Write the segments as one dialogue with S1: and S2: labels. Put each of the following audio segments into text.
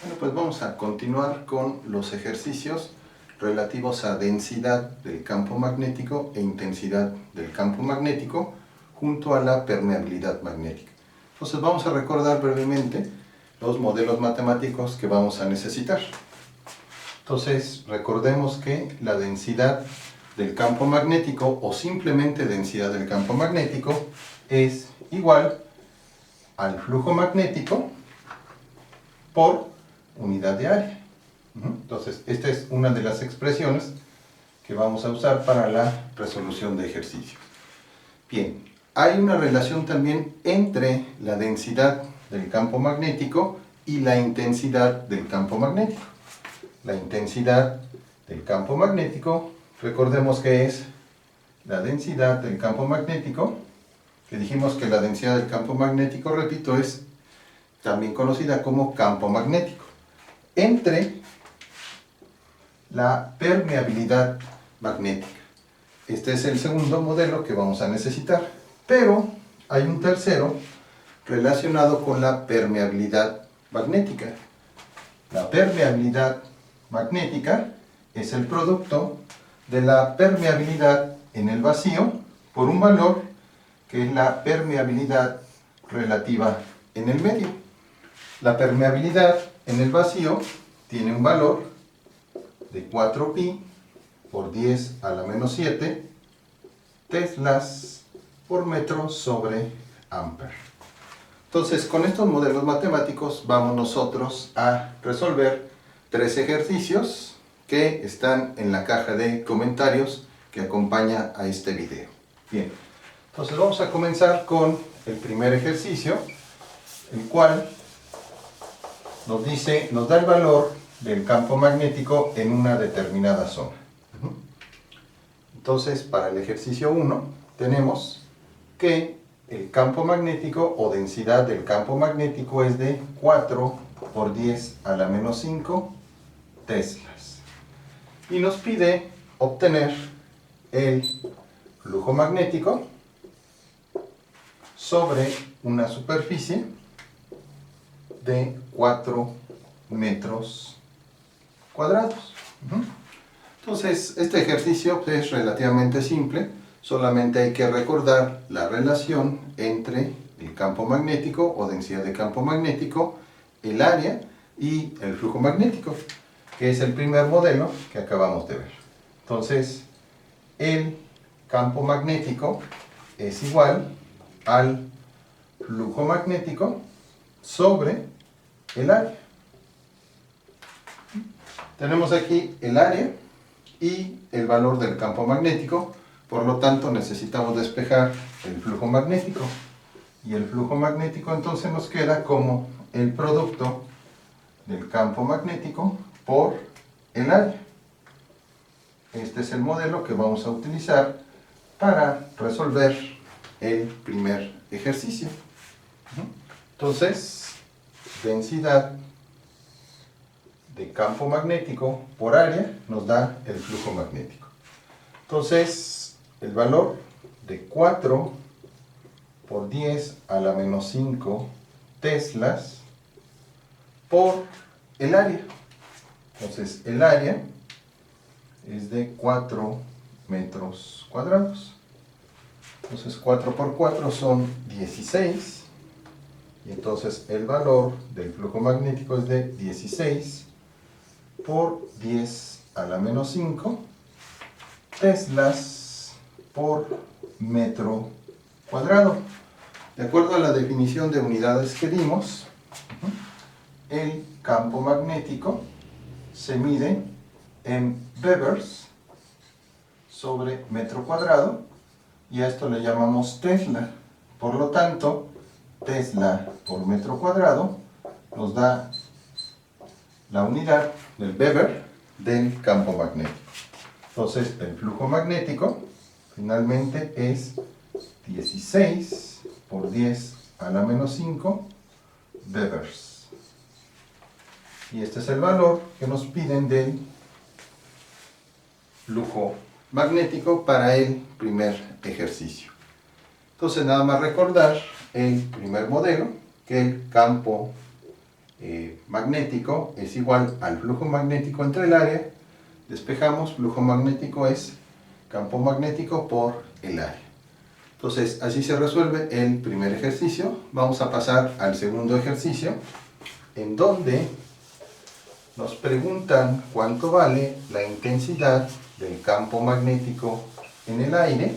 S1: Bueno, pues vamos a continuar con los ejercicios relativos a densidad del campo magnético e intensidad del campo magnético junto a la permeabilidad magnética. Entonces vamos a recordar brevemente los modelos matemáticos que vamos a necesitar. Entonces recordemos que la densidad del campo magnético o simplemente densidad del campo magnético es igual al flujo magnético por unidad de área. Entonces, esta es una de las expresiones que vamos a usar para la resolución de ejercicios. Bien, hay una relación también entre la densidad del campo magnético y la intensidad del campo magnético. La intensidad del campo magnético, recordemos que es la densidad del campo magnético, que dijimos que la densidad del campo magnético, repito, es también conocida como campo magnético, entre la permeabilidad magnética. Este es el segundo modelo que vamos a necesitar, pero hay un tercero relacionado con la permeabilidad magnética. La permeabilidad magnética es el producto de la permeabilidad en el vacío por un valor que es la permeabilidad relativa en el medio. La permeabilidad en el vacío tiene un valor de 4pi por 10 a la menos 7 teslas por metro sobre amper. Entonces, con estos modelos matemáticos vamos nosotros a resolver 3 ejercicios que están en la caja de comentarios que acompaña a este video. Bien, entonces vamos a comenzar con el primer ejercicio, el cual nos da el valor del campo magnético en una determinada zona. Entonces, para el ejercicio 1, tenemos que el campo magnético o densidad del campo magnético es de 4 por 10 a la menos 5 teslas. Y nos pide obtener el flujo magnético sobre una superficie de 4 metros cuadrados. Entonces, este ejercicio es relativamente simple, solamente hay que recordar la relación entre el campo magnético o densidad de campo magnético, el área y el flujo magnético, que es el primer modelo que acabamos de ver. Entonces, el campo magnético es igual al flujo magnético sobre el área. Tenemos aquí el área y el valor del campo magnético, por lo tanto necesitamos despejar el flujo magnético. Y el flujo magnético entonces nos queda como el producto del campo magnético por el área. Este es el modelo que vamos a utilizar para resolver el primer ejercicio. Entonces, densidad de campo magnético por área nos da el flujo magnético. Entonces, el valor de 4 por 10 a la menos 5 teslas por el área. Entonces, el área es de 4 metros cuadrados. Entonces, 4 por 4 son 16. Y entonces el valor del flujo magnético es de 16 por 10 a la menos 5 teslas por metro cuadrado. De acuerdo a la definición de unidades que dimos, el campo magnético se mide en Webers sobre metro cuadrado y a esto le llamamos tesla. Por lo tanto, tesla por metro cuadrado nos da la unidad del Weber del campo magnético. Entonces, el flujo magnético finalmente es 16 por 10 a la menos 5 Webers. Y este es el valor que nos piden del flujo magnético para el primer ejercicio. Entonces, nada más recordar el primer modelo, que el campo magnético es igual al flujo magnético entre el área. Despejamos, flujo magnético es campo magnético por el área. Entonces, así se resuelve el primer ejercicio. Vamos a pasar al segundo ejercicio, en donde nos preguntan cuánto vale la intensidad del campo magnético en el aire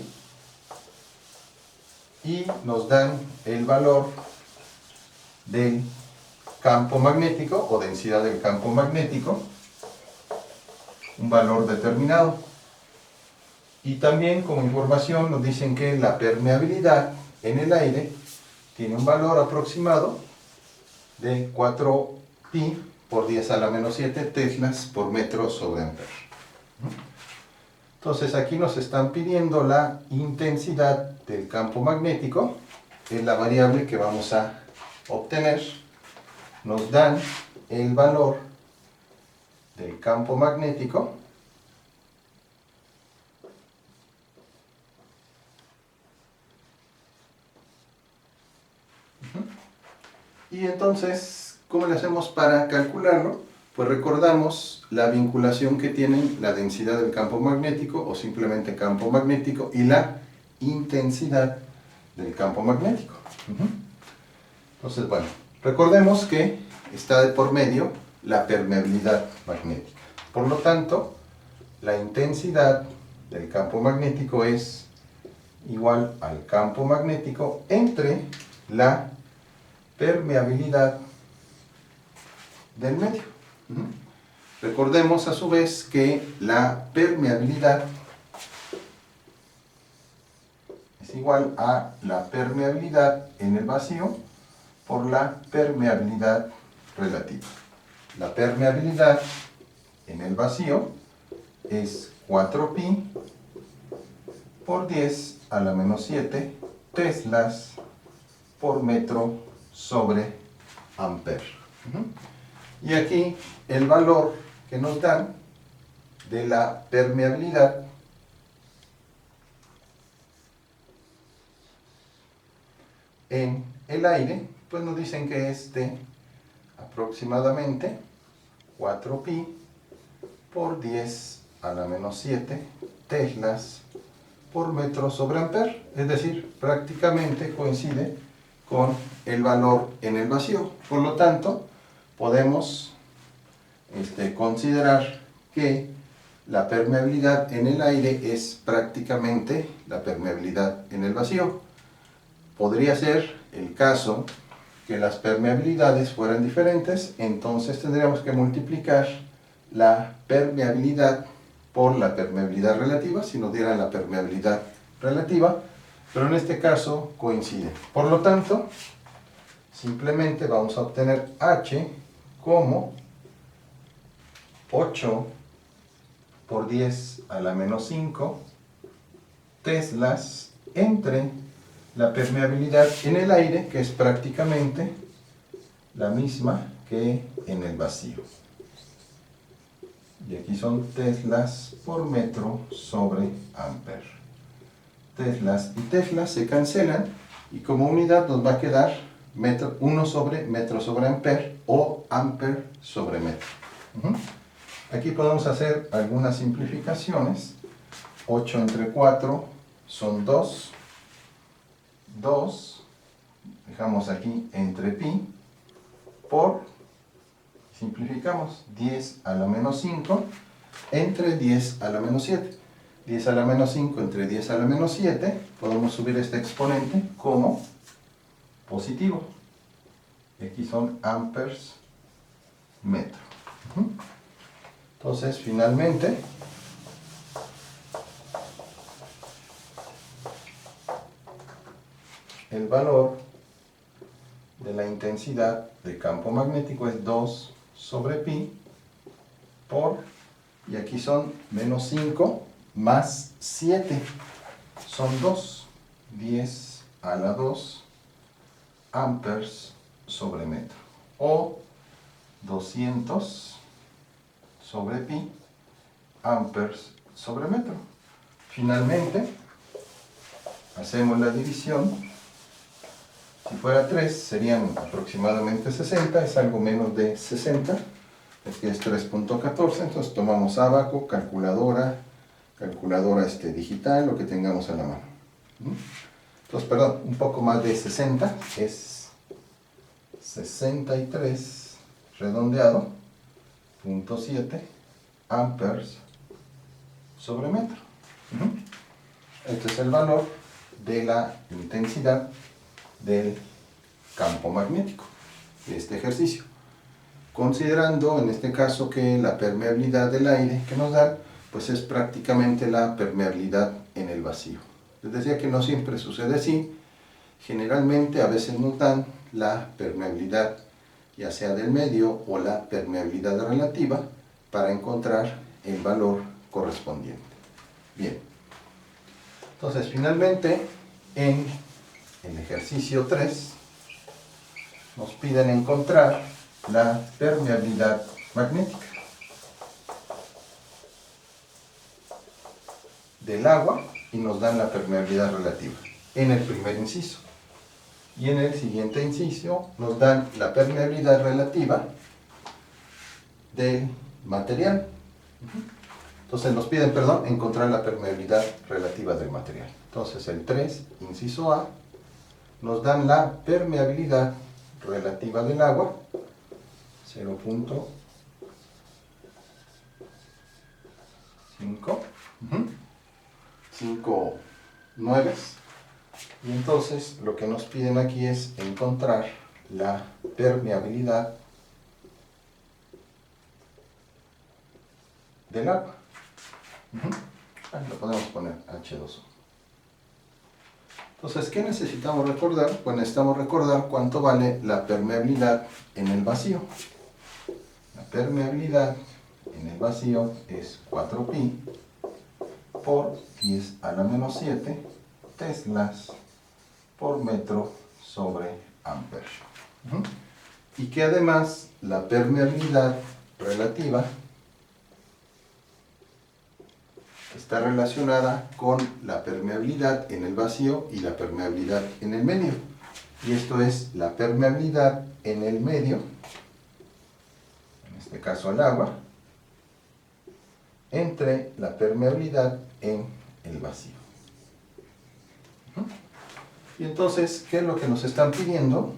S1: y nos dan el valor del campo magnético o densidad del campo magnético, un valor determinado. Y también como información nos dicen que la permeabilidad en el aire tiene un valor aproximado de 4pi por 10 a la menos 7 teslas por metro sobre amperes. Entonces aquí nos están pidiendo la intensidad del campo magnético, es la variable que vamos a obtener. Nos dan el valor del campo magnético y entonces, ¿cómo le hacemos para calcularlo? Pues recordamos la vinculación que tienen la densidad del campo magnético o simplemente campo magnético y la intensidad del campo magnético. Entonces, bueno, recordemos que está de por medio la permeabilidad magnética. Por lo tanto, la intensidad del campo magnético es igual al campo magnético entre la permeabilidad del medio. Recordemos a su vez que la permeabilidad es igual a la permeabilidad en el vacío por la permeabilidad relativa. La permeabilidad en el vacío es 4pi por 10 a la menos 7 teslas por metro sobre amper. Y aquí el valor que nos dan de la permeabilidad en el aire, pues nos dicen que es de aproximadamente 4pi por 10 a la menos 7 teslas por metro sobre amper, es decir, prácticamente coincide con el valor en el vacío. Por lo tanto, podemos considerar que la permeabilidad en el aire es prácticamente la permeabilidad en el vacío. Podría ser el caso que las permeabilidades fueran diferentes, entonces tendríamos que multiplicar la permeabilidad por la permeabilidad relativa, si nos dieran la permeabilidad relativa, pero en este caso coincide. Por lo tanto, simplemente vamos a obtener H como 8 por 10 a la menos 5 teslas entre la permeabilidad en el aire, que es prácticamente la misma que en el vacío. Y aquí son teslas por metro sobre amper. Teslas y teslas se cancelan y como unidad nos va a quedar 1 sobre metro sobre amper o amper sobre metro. Aquí podemos hacer algunas simplificaciones. 8 entre 4 son 2. 2, dejamos aquí entre pi, por, simplificamos, 10 a la menos 5 entre 10 a la menos 7. 10 a la menos 5 entre 10 a la menos 7, podemos subir este exponente como positivo. Y aquí son amperes metro. Entonces, finalmente, el valor de la intensidad de campo magnético es 2 sobre pi por, y aquí son menos 5 más 7, son 2, 10 a la 2 amperes sobre metro, o 200 sobre pi amperes sobre metro. Finalmente, hacemos la división Si fuera 3 serían aproximadamente 60, es algo menos de 60, aquí es 3.14, entonces tomamos abaco, calculadora digital, lo que tengamos a la mano. Entonces, perdón, un poco más de 60 es 63 redondeado, 0.7 amperes sobre metro. Este es el valor de la intensidad del campo magnético de este ejercicio, considerando en este caso que la permeabilidad del aire que nos dan pues es prácticamente la permeabilidad en el vacío. Les decía que no siempre sucede así, generalmente a veces nos dan la permeabilidad ya sea del medio o la permeabilidad relativa para encontrar el valor correspondiente. Bien, entonces finalmente en el ejercicio 3 nos piden encontrar la permeabilidad magnética del agua y nos dan la permeabilidad relativa en el primer inciso. Y en el siguiente inciso nos dan la permeabilidad relativa del material. Entonces nos piden, encontrar la permeabilidad relativa del material. Entonces el 3, inciso A, nos dan la permeabilidad relativa del agua, 0.5, 5 nueves. Y entonces lo que nos piden aquí es encontrar la permeabilidad del agua. Lo podemos poner H2O. Entonces, ¿qué necesitamos recordar? Pues necesitamos recordar cuánto vale la permeabilidad en el vacío. La permeabilidad en el vacío es 4pi por 10 a la menos 7 teslas por metro sobre amper. Y que además la permeabilidad relativa está relacionada con la permeabilidad en el vacío y la permeabilidad en el medio. Y esto es la permeabilidad en el medio, en este caso el agua, entre la permeabilidad en el vacío. Y entonces, ¿qué es lo que nos están pidiendo?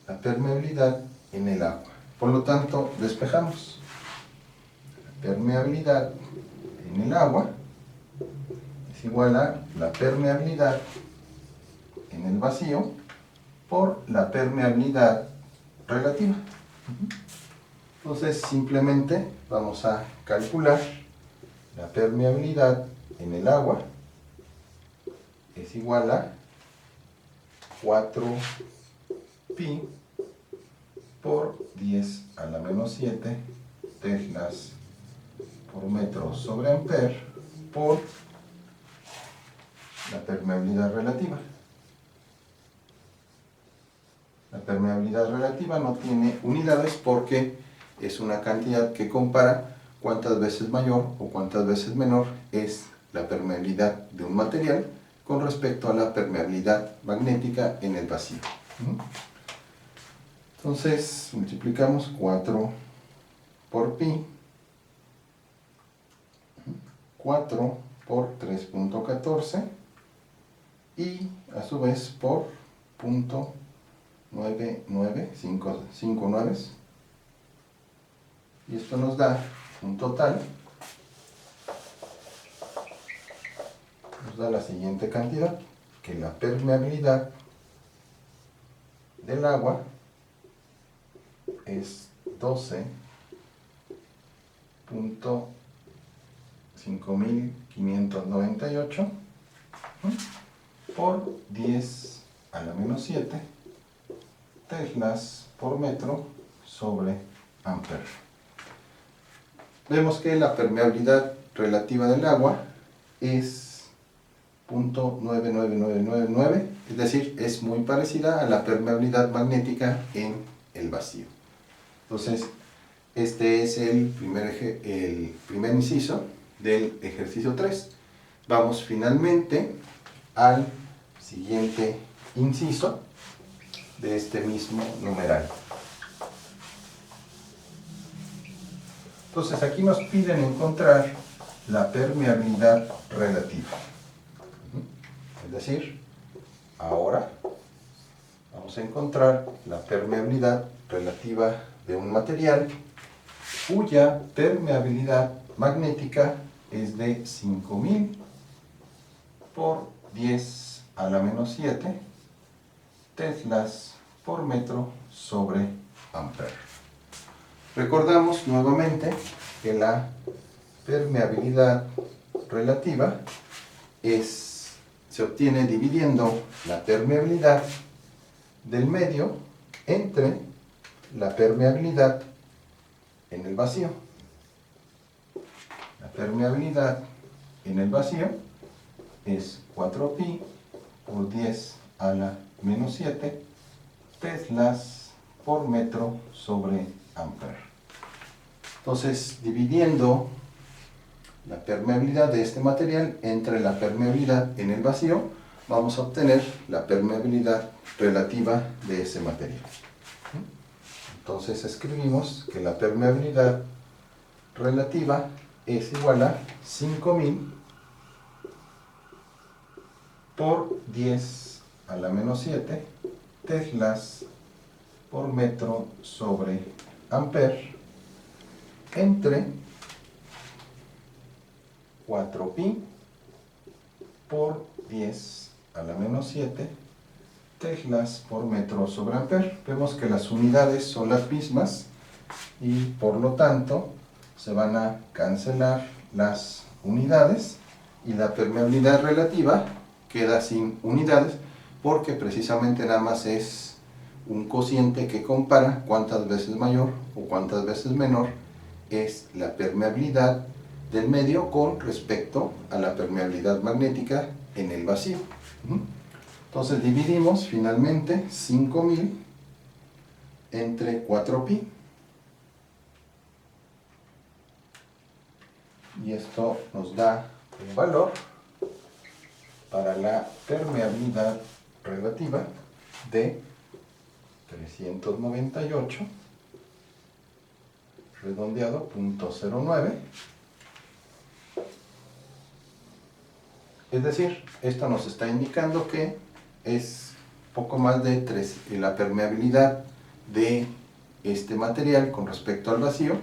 S1: La permeabilidad en el agua. Por lo tanto, despejamos. La permeabilidad en el agua es igual a la permeabilidad en el vacío por la permeabilidad relativa. Entonces, simplemente vamos a calcular la permeabilidad en el agua es igual a 4pi por 10 a la menos 7 teslas por metro sobre amper por la permeabilidad relativa. La permeabilidad relativa no tiene unidades porque es una cantidad que compara cuántas veces mayor o cuántas veces menor es la permeabilidad de un material con respecto a la permeabilidad magnética en el vacío. Entonces multiplicamos 4 por pi, 4 por 3.14 y a su vez por 0.9959, y esto nos da un total, nos da la siguiente cantidad, que la permeabilidad del agua es 12.5598 por 10 a la menos 7 teslas por metro sobre amper. Vemos que la permeabilidad relativa del agua es 0.99999, es decir, es muy parecida a la permeabilidad magnética en el vacío. Entonces, este es el primer inciso del ejercicio 3. Vamos finalmente al siguiente inciso, de este mismo numeral. Entonces aquí nos piden encontrar la permeabilidad relativa. Es decir, ahora vamos a encontrar la permeabilidad relativa de un material cuya permeabilidad magnética es de 5000 por 10 a la menos 7 teslas por metro sobre amper. Recordamos nuevamente que la permeabilidad relativa se obtiene dividiendo la permeabilidad del medio entre la permeabilidad en el vacío. La permeabilidad en el vacío es 4pi por 10 a la menos 7 teslas por metro sobre amper. Entonces, dividiendo la permeabilidad de este material entre la permeabilidad en el vacío, vamos a obtener la permeabilidad relativa de ese material. Entonces escribimos que la permeabilidad relativa es igual a 5000 por 10 a la menos 7 teslas por metro sobre amper entre 4pi por 10 a la menos 7 teslas por metro sobre amper. Vemos que las unidades son las mismas y por lo tanto se van a cancelar las unidades y la permeabilidad relativa queda sin unidades porque precisamente nada más es un cociente que compara cuántas veces mayor o cuántas veces menor es la permeabilidad del medio con respecto a la permeabilidad magnética en el vacío. Entonces dividimos finalmente 5000 entre 4pi y esto nos da un valor para la permeabilidad relativa de 398 redondeado 0.09. Es decir, esto nos está indicando que es poco más de la permeabilidad de este material con respecto al vacío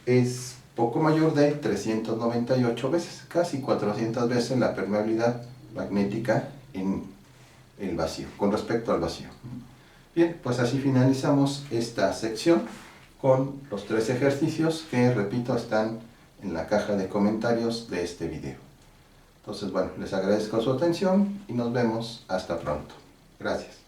S1: es poco mayor de 398 veces, casi 400 veces la permeabilidad magnética en el vacío, con respecto al vacío. Bien, pues así finalizamos esta sección con los 3 ejercicios que, repito, están en la caja de comentarios de este video. Entonces, bueno, les agradezco su atención y nos vemos hasta pronto. Gracias.